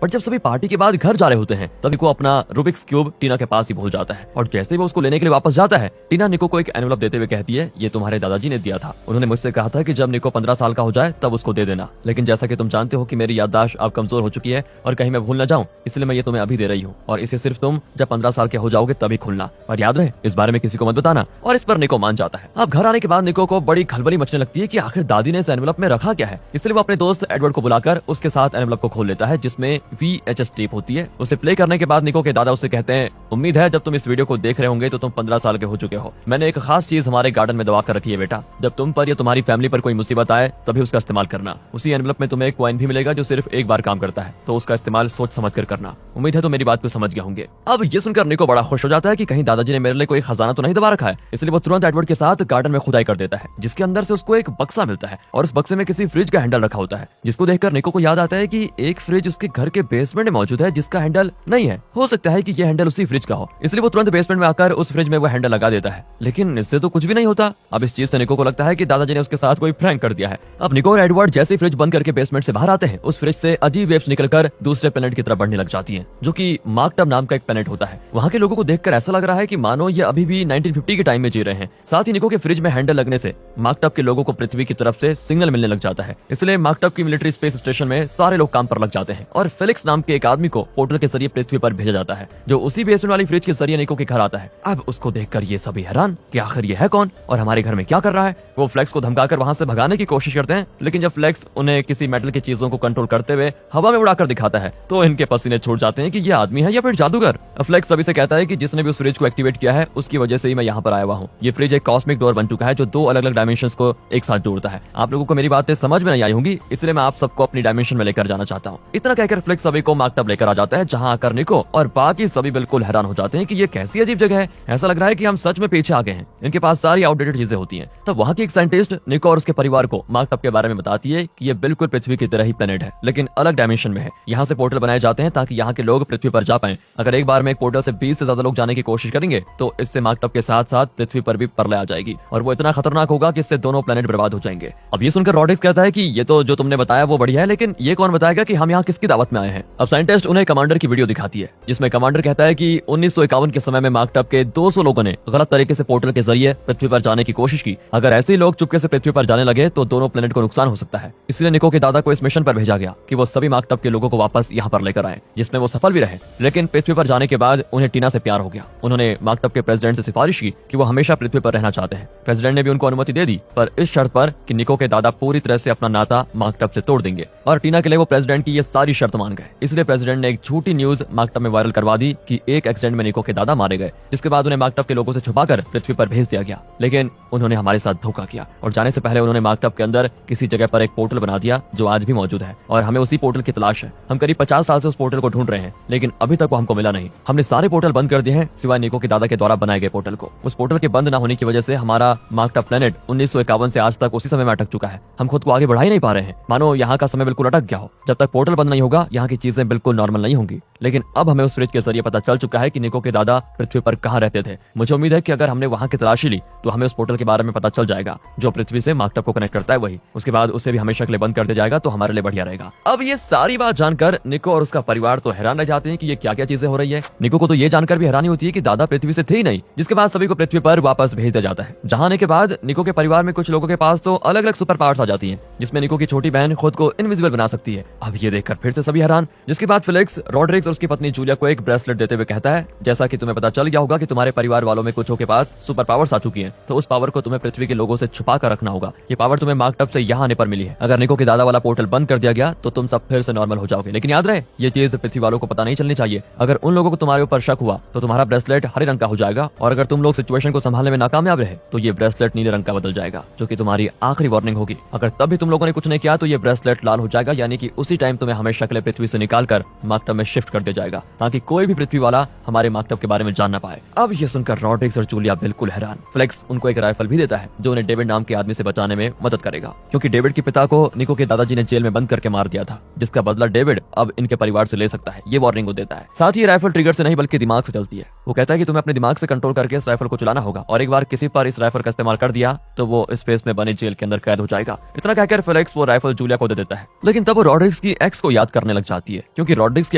पर जब सभी पार्टी के बाद घर जा रहे होते हैं तब निको अपना रूबिक्स क्यूब टीना के पास ही भूल जाता है और जैसे ही वो उसको लेने के लिए वापस जाता है टीना निको को एक एनवलप देते हुए कहती है, ये तुम्हारे दादाजी ने दिया था, उन्होंने मुझसे कहा था कि जब निको 15 साल का हो जाए तब उसको दे देना, लेकिन जैसा कि तुम जानते हो कि मेरी याददाश्त अब कमजोर हो चुकी है और कहीं मैं भूल न जाऊं, इसलिए मैं ये तुम्हें अभी दे रही हूँ और इसे सिर्फ तुम जब 15 साल के हो जाओगे तभी खोलना और याद रहे इस बारे में किसी को मत बताना। और इस पर निको मान जाता है। अब घर आने के बाद निको को बड़ी खलबली मचने लगती है कि आखिर दादी ने इस एनवलप में रखा क्या है, इसलिए वो अपने दोस्त एडवर्ड को बुलाकर उसके साथ एनवलप को खोल लेता है जिसमें VHS टेप होती है। उसे प्ले करने के बाद निको के दादा उससे कहते हैं, उम्मीद है जब तुम इस वीडियो को देख रहे होंगे तो तुम 15 साल के हो चुके हो। मैंने एक खास चीज हमारे गार्डन में दबा कर रखी है बेटा, जब तुम पर या तुम्हारी फैमिली पर कोई मुसीबत आए तभी उसका इस्तेमाल करना। उसी एनवलप में तुम्हें एक कॉइन भी मिलेगा जो सिर्फ एक बार काम करता है, तो उसका इस्तेमाल सोच समझ कर करना। उम्मीद है तो मेरी बात को समझ गए होंगे। अब ये सुनकर निको बड़ा खुश हो जाता है कि कहीं दादाजी ने मेरे लिए कोई खजाना तो नहीं दबा रखा है, इसलिए वो तुरंत एडवर्ड के साथ गार्डन में खुदाई कर देता है जिसके अंदर से उसको एक बक्सा मिलता है और उस बक्से में किसी फ्रिज का हैंडल रखा होता है, जिसको देखकर निको को याद आता है कि एक फ्रिज उसके घर के बेसमेंट में मौजूद है जिसका हैंडल नहीं है। हो सकता है कि ये हैंडल उसी फ्रिज का हो, इसलिए वो तुरंत बेसमेंट में आकर उस फ्रिज में वो हैंडल लगा देता है, लेकिन इससे तो कुछ भी नहीं होता। अब इस चीज से निको को लगता है कि दादाजी ने उसके साथ कोई प्रैंक कर दिया है। अब निको और एडवर्ड जैसे फ्रिज बंद करके बेसमेंट से बाहर आते हैं, उस फ्रिज से अजीब वेव्स निकलकर दूसरे प्लेनेट की तरफ बढ़ने लग जाती हैं, जो कि मार्कटब नाम का एक प्लेनेट होता है। वहाँ के लोगों को देखकर ऐसा लग रहा है कि मानो ये अभी भी 1950 के टाइम में जी रहे हैं। साथ ही निको के फ्रिज में हैंडल लगने से मार्कटब के लोगों को पृथ्वी की तरफ से सिग्नल मिलने लग जाता है, इसलिए मार्कटब की मिलिट्री स्पेस स्टेशन में सारे लोग काम पर लग जाते हैं और फेलिक्स नाम के एक आदमी को पोर्टल के जरिए पृथ्वी पर भेजा जाता है, जो उसी बेसमेंट वाली फ्रिज के जरिए निको के घर आता है। अब उसको देखकर ये सभी हैरान कि आखिर ये है कौन और हमारे घर में क्या कर रहा है। वो फ्लेक्स को धमकाकर वहां से भगाने की कोशिश करते हैं, लेकिन जब फ्लेक्स उन्हें किसी मेटल की चीजों को कंट्रोल करते हुए हवा में उड़ाकर दिखाता है तो इनके पसीने छूट जाते हैं कि ये आदमी है या फिर जादूगर। फ्लेक्स सभी से कहता है कि जिसने भी उस फ्रिज को एक्टिवेट किया है उसकी वजह से ही मैं यहाँ पर आया हुआ हूँ। ये फ्रिज एक कॉस्मिक डोर बन चुका है जो 2 अलग अलग डायमेंशंस को एक साथ जोड़ता है। आप लोगों को मेरी बातें समझ में नहीं आई होंगी, इसलिए मैं आप सबको अपनी डायमेंशन में लेकर जाना चाहता हूँ। इतना कहकर फ्लेक्स सभी को मार्कटब लेकर आ जाता है, जहाँ आकर निको और बाकी सभी बिल्कुल हैरान हो जाते हैं कि ये कैसी अजीब जगह है। ऐसा लग रहा है कि हम सच में पीछे आ गए हैं। इनके पास सारी आउटडेटेड चीजें होती हैं। तब वहाँ की एक साइंटिस्ट निको और उसके परिवार को मार्कटब के बारे में बताती है कि ये बिल्कुल पृथ्वी की तरह ही प्लेनेट है, लेकिन अलग डायमेंशन में है। यहाँ से पोर्टल बनाए जाते हैं ताकि यहाँ के लोग पृथ्वी पर जा पाएं। अगर एक बार में एक पोर्टल से 20 से ज्यादा लोग जाने की कोशिश करेंगे तो इससे मार्कटब के साथ साथ पृथ्वी पर भी प्रलय आ जाएगी और वो इतना खतरनाक होगा कि इससे दोनों प्लेनेट बर्बाद हो जाएंगे। अब ये सुनकर रॉड्रिक्स कहता है कि ये तो जो तुमने बताया वो बढ़िया है, लेकिन ये कौन बताएगा कि हम यहाँ किसकी दावत में आए हैं। अब साइंटिस्ट उन्हें कमांडर की वीडियो दिखाती है जिसमें कमांडर कहता है कि 1951 के समय में मार्कटब के 200 लोगों ने गलत तरीके से पोर्टल के जरिए पृथ्वी पर जाने की कोशिश की। अगर ऐसे लोग चुपके से पृथ्वी पर जाने लगे तो दोनों प्लेनेट को नुकसान हो सकता है, इसलिए निको के दादा को इस मिशन पर भेजा गया कि वो सभी मार्कटब के लोगों को वापस यहाँ पर लेकर आए, जिसमें वो सफल भी रहे। लेकिन पृथ्वी पर जाने के बाद उन्हें टीना से प्यार हो गया। उन्होंने मार्कटब के प्रेसिडेंट से सिफारिश की कि वो हमेशा पृथ्वी पर रहना चाहते हैं। प्रेसिडेंट ने भी उनको अनुमति दे दी, पर इस शर्त पर कि निको के दादा पूरी तरह से अपना नाता मार्कटब से तोड़ देंगे और टीना के लिए वो प्रेसिडेंट की ये सारी शर्त मान गए। इसलिए प्रेसिडेंट ने एक झूठी न्यूज मार्कटब में वायरल करवा दी कि एक एक्सीडेंट में निको के दादा मारे गए, जिसके बाद उन्हें मार्कटब के लोगों से छुपाकर पृथ्वी पर भेज दिया गया। लेकिन उन्होंने हमारे साथ धोखा किया और जाने से पहले उन्होंने मार्कटब के अंदर किसी जगह पर एक पोर्टल बना दिया जो आज भी मौजूद है और हमें उसी पोर्टल की तलाश है। हम करीब 50 साल से उस पोर्टल को ढूंढ रहे हैं, लेकिन अभी तक वो हमको मिला नहीं। हमने सारे पोर्टल बंद कर दिए हैं सिवाय निको के दादा के द्वारा बनाए गए पोर्टल को। उस पोर्टल के बंद न होने की वजह से हमारा मार्कटब प्लेनेट 1951 से आज तक उसी समय में अटक चुका है। हम खुद को आगे बढ़ा ही नहीं पा रहे हैं, मानो यहाँ का समय बिल्कुल अटक गया हो। जब तक पोर्टल बंद नहीं होगा यहाँ की चीजें बिल्कुल नॉर्मल नहीं होंगी। लेकिन अब हमें उस फ्रिज के जरिए पता चल चुका है कि निको के दादा पृथ्वी पर कहाँ रहते थे। मुझे उम्मीद है कि अगर हमने वहाँ की तलाशी ली तो हमें उस पोर्टल के बारे में पता चल जाएगा जो पृथ्वी से मार्कटब को कनेक्ट करता है वही। उसके बाद उसे भी हमेशा के लिए बंद कर दिया जाएगा तो हमारे लिए बढ़िया रहेगा। अब ये सारी बात जानकर निको और उसका परिवार तो हैरान रह जाते हैं कि ये क्या क्या चीजें हो रही है। निको को तो ये जानकर भी हैरानी होती है कि दादा पृथ्वी से थे ही नहीं, जिसके बाद सभी को पृथ्वी पर वापस भेज दिया जाता है। जहाँ आने के बाद निको के परिवार में कुछ लोगों के पास तो अलग अलग सुपर पावर्स आ जाती हैं, जिसमें निको की छोटी बहन खुद को इनविजिबल बना सकती है। अब ये देखकर फिर से सभी हैरान, जिसके बाद फेलिक्स रॉड्रिक्स और उसकी पत्नी जूलिया को एक ब्रेसलेट देते हुए कहता है, जैसा कि तुम्हें पता चल गया होगा कि तुम्हारे परिवार वालों में कुछ के पास सुपर पावर्स आ चुकी हैं, तो उस पावर को तुम्हें पृथ्वी के लोगों से छुपा कर रखना होगा। ये पावर तुम्हें मार्कटब से यहाँ आने पर मिली है। अगर निको के दादा वाला पोर्टल बंद कर दिया गया तो तुम सब फिर से नॉर्मल हो जाओगे, लेकिन याद रहे ये चीज पृथ्वी वालों को पता नहीं चलनी चाहिए। अगर उन लोगों को तुम्हारे ऊपर शक हुआ तो तुम्हारा ब्रेसलेट हरे रंग का हो जाएगा और अगर तुम लोग सिचुएशन को संभालने में नाकामयाब रहे तो ये ब्रेसलेट नीले रंग का बदल जाएगा, जो कि तुम्हारी आखिरी वार्निंग होगी। अगर तब भी तुम लोगों ने कुछ नहीं किया तो ये ब्रेसलेट लाल हो जाएगा, यानी कि उसी टाइम तुम्हें हमेशा के लिए पृथ्वी से निकालकर मार्कटब में शिफ्ट कर दिया जाएगा ताकि कोई भी पृथ्वी वाला हमारे मार्कटब के बारे में जान ना पाए। अब ये सुनकर रॉड्रिक्स और जूलिया बिल्कुल हैरान। फ्लेक्स उनको एक राइफल भी देता है जो उन्हें डेविड नाम के आदमी से बचाने में मदद करेगा, क्योंकि डेविड के पिता को निको के दादाजी ने जेल में बंद करके मार दिया था, जिसका बदला डेविड अब इनके परिवार से ले सकता है। ये वार्निंग को देता है। साथ ही राइफल ट्रिगर से नहीं बल्कि दिमाग से चलती है। वो कहता है कि तुम्हें अपने दिमाग से कंट्रोल करके इस राइफल को चलाना होगा, और एक बार किसी पर इस राइफल का इस्तेमाल कर दिया तो वो स्पेस में बनी जेल के अंदर कैद हो जाएगा। इतना कहकर फेलिक्स वो राइफल जूलिया को दे देता है। लेकिन तब वो रॉड्रिग्स की एक्स को याद करने लग जाती है, क्योंकि रॉड्रिग्स की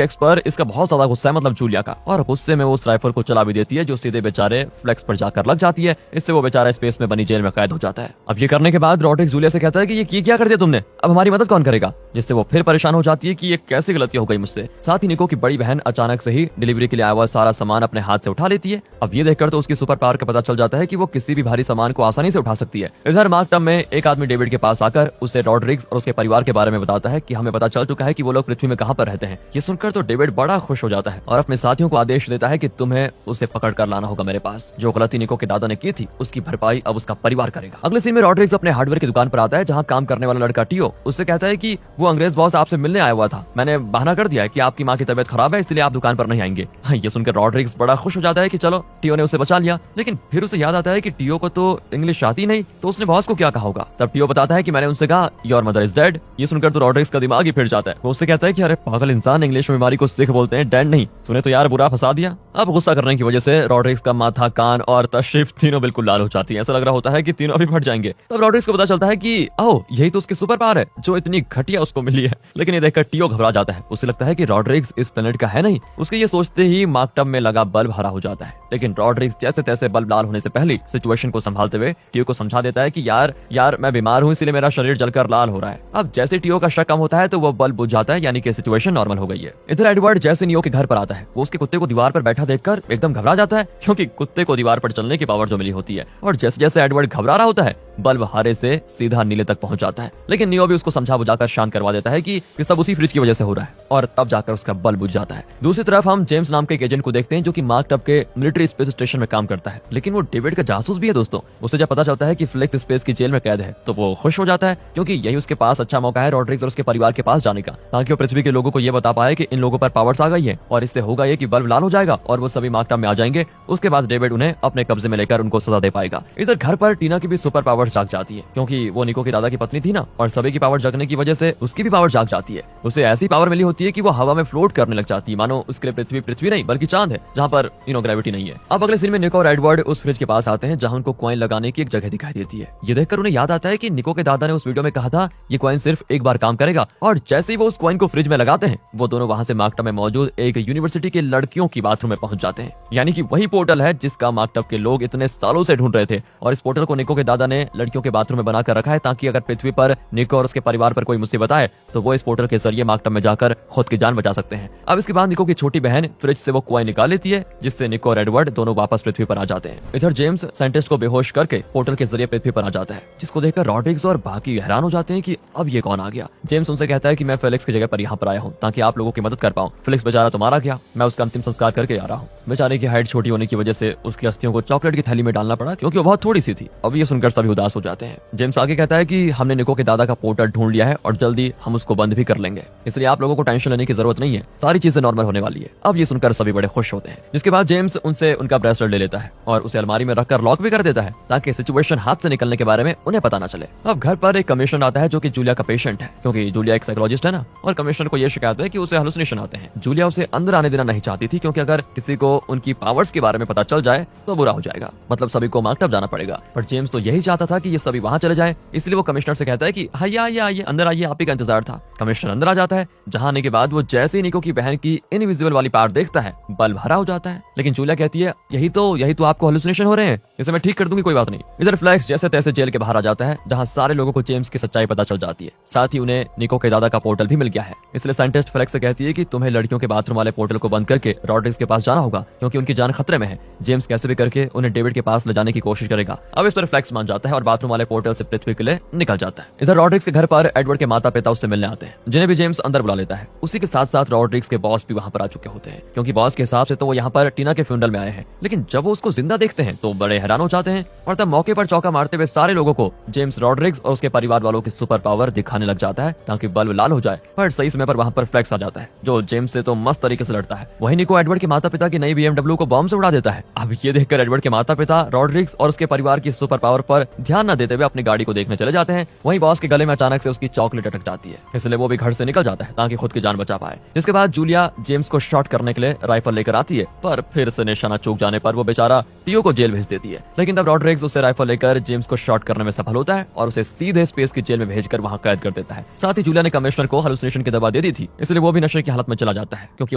एक्स पर इसका बहुत ज्यादा गुस्सा है, मतलब जूलिया का, और गुस्से में वो उस राइफल को चला भी देती है, जो सीधे बेचारे फ्लेक्स पर जाकर लग जाती है। इससे वो बेचारा स्पेस में बनी जेल में कैद हो जाता है। अब ये करने के बाद रॉड्रिग्स जूलिया से कहता है कि ये क्या कर दिया तुमने, अब हमारी मदद कौन करेगा, जिससे वो फिर परेशान हो जाती है कि ये कैसी गलती हो गई मुझसे। साथ ही निको की बड़ी बहन अचानक से ही डिलीवरी के लिए आया हुआ सारा सामान अपने हाथ से उठा लेती है। अब ये देखकर तो उसकी सुपर पावर का पता चल जाता है कि वो किसी भी भारी सामान को आसानी से उठा सकती है। इधर मार्क टब में एक आदमी डेविड के पास आकर उसे रॉड्रिग्स और उसके परिवार के बारे में बताता है कि हमें पता चल चुका है कि वो लोग पृथ्वी में कहां पर रहते हैं। ये सुनकर तो डेविड बड़ा खुश हो जाता है और अपने साथियों को आदेश देता है कि तुम्हें उसे पकड़ कर लाना होगा मेरे पास। जो गलती निको के दादा ने की थी उसकी भरपाई अब उसका परिवार करेगा। अगले सीन में रॉड्रिग्स अपने हार्डवेयर की दुकान पर आता है, जहां काम करने वाला लड़का टियो उससे कहता है कि वो अंग्रेज बॉस आपसे मिलने आया हुआ था, मैंने बहाना कर दिया है कि आपकी माँ की तबीयत खराब है इसलिए आप दुकान पर नहीं आएंगे। ये सुनकर रॉड्रिग्स बड़ा खुश हो जाता है कि चलो टियो ने उसे बचा लिया। लेकिन फिर उसे याद आता है कि टियो को तो इंग्लिश आती नहीं, तो उसने बॉस को क्या कहा होगा। तब टियो बताता है कि मैंने उनसे कहा योर मदर इज डेड। ये सुनकर तो रॉड्रिग्स का दिमाग ही फिर जाता है। वो उससे कहता है कि अरे पागल इंसान, इंग्लिश में बीमारी को सिख बोलते हैं, डेड नहीं। तूने तो यार बुरा फंसा दिया। अब गुस्सा करने की वजह से रॉड्रिग्स का माथा, कान और तशरीफ तीनों बिल्कुल लाल हो जाती है। ऐसा लग रहा होता है कि तीनों अभी फट जाएंगे। तब रॉड्रिग्स को पता चलता है कि ओह यही तो उसकी सुपर पावर है जो इतनी घटिया उसको मिली है। लेकिन ये देखकर टियो घबरा जाता है। उसे लगता है कि रॉड्रिग्स इस प्लेनेट का है नहीं। उसके ये सोचते ही मार्क टब में लगा बल्ब हरा हो जाता है। लेकिन रॉड्रिग्स जैसे तैसे बल्ब लाल होने से पहले सिचुएशन को संभालते हुए टियो को समझा देता है कि यार मैं बीमार हूँ इसलिए मेरा शरीर जलकर लाल हो रहा है। अब जैसे टियो का शक कम होता है तो वो बल्ब बुझ जाता है, यानी कि सिचुएशन नॉर्मल हो गई है। इधर एडवर्ड जैसे नियो के घर पर आता है, वो उसके कुत्ते को दीवार पर बैठा देखकर एकदम घबरा जाता है, क्योंकि कुत्ते को दीवार पर चलने की पावर जो मिली होती है। और जैसे जैसे एडवर्ड घबरा रहा होता है बल्ब हरे से सीधा नीले तक पहुंच जाता है। लेकिन नियो भी उसको समझा बुझाकर शांत करवा देता है कि सब उसी फ्रिज की वजह से हो रहा है, और तब जाकर उसका बल्ब बुझ जाता है। दूसरी तरफ हम जेम्स नाम के एक एजेंट को देखते हैं जो कि मार्क टब के मिलिट्री स्पेस स्टेशन में काम करता है। लेकिन वो डेविड का जासूस भी है दोस्तों। उसे जब पता चलता है कि फ्लेक्स स्पेस की जेल में कैद है तो वो खुश हो जाता है, क्योंकि यही उसके पास अच्छा मौका है रॉड्रिग्स और उसके परिवार के पास जाने का, ताकि वो पृथ्वी के लोगों को ये बता पाए कि इन लोगों पर पावर्स आ गई है, और इससे होगा ये कि बल्ब लाल हो जाएगा और वो सभी मार्क टब में आ जाएंगे। उसके बाद डेविड उन्हें अपने कब्जे में लेकर उनको सजा दे पाएगा। इधर घर पर टीना की भी सुपर पावर्स जाग जाती है, क्योंकि वो निको की दादा की पत्नी थी ना, और सभी की पावर जगने की वजह से उसकी भी पावर जाग जाती है। उसे ऐसी पावर मिली होती है कि वो हवा में फ्लोट करने लग जाती है, मानो उसके लिए पृथ्वी नहीं बल्कि चांद है, जहाँ पर ग्रेविटी नहीं है। अब अगले सीन में निको और एडवर्ड उस फ्रिज के पास आते हैं, जहाँ उनको कॉइन लगाने की एक जगह दिखाई देती है। ये देखकर उन्हें याद आता है कि निको के दादा ने उस वीडियो में कहा था ये कॉइन सिर्फ एक बार काम करेगा, और जैसे ही वो उस कॉइन को फ्रिज में लगाते हैं वो दोनों वहाँ से मार्क टब में मौजूद एक यूनिवर्सिटी के लड़कियों की बाथरूम में पहुंच जाते हैं। यानी कि वही पोर्टल है जिसका मार्क टब के लोग इतने सालों से ढूंढ रहे थे, और इस पोर्टल को निको के दादा ने लड़कियों के बाथरूम में बनाकर रखा है, ताकि अगर पृथ्वी पर निको और उसके परिवार पर कोई मुसीबत आए तो वो इस पोर्टल के जरिए मार्क टब में जाकर खुद की जान बचा सकते हैं। अब इसके बाद निको की छोटी बहन फ्रिज से वो कॉइन निकाल लेती है, जिससे निको और एडवर्ड दोनों वापस पृथ्वी पर आ जाते हैं। इधर जेम्स साइंटिस्ट को बेहोश करके पोर्टल के जरिए पृथ्वी पर आ जाता है, जिसको देखकर रॉड्रिग्स और बाकी हैरान हो जाते हैं कि अब ये कौन आ गया। जेम्स उनसे कहता है कि मैं फेलिक्स की जगह पर यहाँ पर आया हूँ ताकि आप लोगों की मदद कर पाऊँ। फेलिक्स बेचारा तो मारा गया, मैं उसका अंतिम संस्कार करके आ रहा हूँ। बेचारे की हाइट छोटी होने की वजह से उसकी अस्थियों को चॉकलेट की थैली में डालना पड़ा, क्योंकि वो बहुत थोड़ी सी थी। अब ये सुनकर सभी उदास हो जाते हैं। जेम्स आगे कहता है कि हमने निको के दादा का पोर्टल ढूंढ लिया है और जल्दी हम उसको बंद भी कर लेंगे, इसलिए आप लोगों को टेंशन लेने की जरूरत नहीं है, सारी चीजें नॉर्मल होने वाली है। अब ये सुनकर सभी बड़े खुश होते हैं। जिसके बाद जेम्स उनसे उनका ब्रेसलेट ले लेता है और उसे अलमारी में रखकर लॉक भी कर देता है, ताकि सिचुएशन हाथ से निकलने के बारे में उन्हें पता न चले। अब घर पर एक कमिश्नर आता है जो कि जूलिया का पेशेंट है, क्योंकि जूलिया एक साइकोलॉजिस्ट है ना, और कमिश्नर को यह शिकायत है कि उसे हेलुसिनेशन आते हैं। जूलिया उसे अंदर आने देना नहीं चाहती थी, क्योंकि अगर किसी को उनकी पावर्स के बारे में पता चल जाए तो बुरा हो जाएगा, मतलब सभी को मार्क टब जाना पड़ेगा। पर जेम्स तो यही चाहता था कि ये सभी वहां चले जाए, इसलिए वो कमिश्नर से कहता है कि आइए आइए अंदर आइए, आप ही का इंतजार था। कमिश्नर अंदर आ जाता है, जहाँ आने के बाद वो जैसे ही निको की बहन की इनविजिबल वाली पावर देखता है बल्ब हरा हो जाता है। लेकिन जूलिया कहती है यही तो आपको हेलुसिनेशन हो रहे हैं, इसे मैं ठीक कर दूंगी, कोई बात नहीं। इधर फ्लैक्स जैसे तैसे जेल के बाहर आ जाता है, जहाँ सारे लोगों को जेम्स की सच्चाई पता चल जाती है। साथ ही उन्हें निको के दादा का पोर्टल भी मिल गया है, इसलिए साइंटिस्ट फ्लैक्स से कहती है कि तुम्हें लड़कियों के बाथरूम वाले पोर्टल को बंद करके रॉड्रिग्स के पास जाना होगा, क्योंकि उनकी जान खतरे में है। जेम्स कैसे भी करके उन्हें डेविड के पास ले जाने की कोशिश करेगा। अब इस पर फ्लैक्स मान जाता है और बाथरूम वाले पोर्टल से पृथ्वी के लिए निकल जाता है। इधर रॉड्रिग्स के घर पर एडवर्ड के माता पिता उससे मिलने आते हैं, जिन्हें भी जेम्स अंदर बुला लेता है। उसी के साथ साथ रॉड्रिग्स के बॉस भी वहां पर आ चुके होते हैं, क्योंकि बॉस के हिसाब से तो वो यहाँ पर टीना के फ्यूनरल में आए हैं। लेकिन जब वो उसको जिंदा देखते हैं तो बड़े हैरान हो जाते हैं, और तब मौके पर चौका मारते हुए सारे लोगों को जेम्स रॉड्रिग्स और उसके परिवार वालों की सुपर पावर दिखाने लग जाता है, ताकि बल्ब लाल हो जाए। पर सही समय पर वहां पर फ्लैक्स आ जाता है, जो जेम्स से तो मस्त तरीके से लड़ता है। वही निको एडवर्ड के माता पिता की नई अपनी BMW को बॉम्ब से उड़ा देता है। अब ये देखकर एडवर्ड के माता पिता रॉड्रिग्स और उसके परिवार की सुपर पावर पर ध्यान न देते हुए अपनी गाड़ी को देखने चले जाते हैं। वहीं बॉस के गले में अचानक से उसकी चॉकलेट अटक जाती है, इसलिए वो भी घर से निकल जाता है ताकि खुद की जान बचा पाए। जिसके बाद जूलिया जेम्स को शॉट करने के लिए राइफल लेकर आती है, पर फिर से निशाना चूक जाने पर वो बेचारा टियो को जेल भेज देती है। लेकिन तब रॉड्रिग्स उसे राइफल लेकर जेम्स को शॉट करने में सफल होता है और उसे सीधे स्पेस की जेल में भेजकर वहां कैद कर देता है। साथ ही जूलिया ने कमिश्नर को हेलुसिनेशन की दवा दे दी थी, इसलिए वो भी नशे की हालत में चला जाता है क्योंकि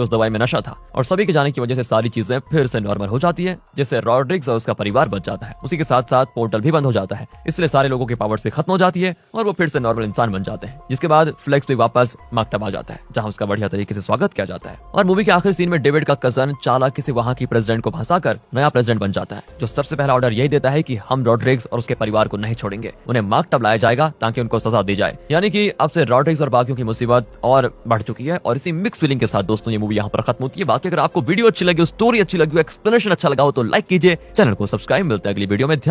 उस दवाई में नशा था। और सभी के जाने की वजह से सारी चीजें फिर से नॉर्मल हो जाती है, जिससे रॉड्रिग्स और उसका परिवार बच जाता है। उसी के साथ साथ पोर्टल भी बंद हो जाता है, इसलिए सारे लोगों की पावर्स भी खत्म हो जाती है और वो फिर से नॉर्मल इंसान बन जाते हैं। जिसके बाद फ्लेक्स भी वापस मार्कटब आ जाता है, जहां उसका बढ़िया तरीके से स्वागत किया जाता है। और मूवी के आखिरी सीन में डेविड का कजन चालाकी से वहां की प्रेसिडेंट को फंसाकर नया प्रेसिडेंट बन जाता है, जो सबसे पहला ऑर्डर यही देता है कि हम रॉड्रिग्स और उसके परिवार को नहीं छोड़ेंगे, उन्हें मार्कटब लाया जाएगा ताकि उनको सजा दी जाए। यानी कि अब से रॉड्रिग्स और बाकियों की मुसीबत और बढ़ चुकी है। और इसी मिक्स फीलिंग के साथ दोस्तों ये मूवी यहाँ पर खत्म होती है। बाकी अगर आपको वीडियो अच्छी लगी, स्टोरी अच्छी लगी, एक्सप्लेनेशन अच्छा लगा हो तो लाइक कीजिए, चैनल को सब्सक्राइब। मिलते हैं अगली वीडियो में। ध्यान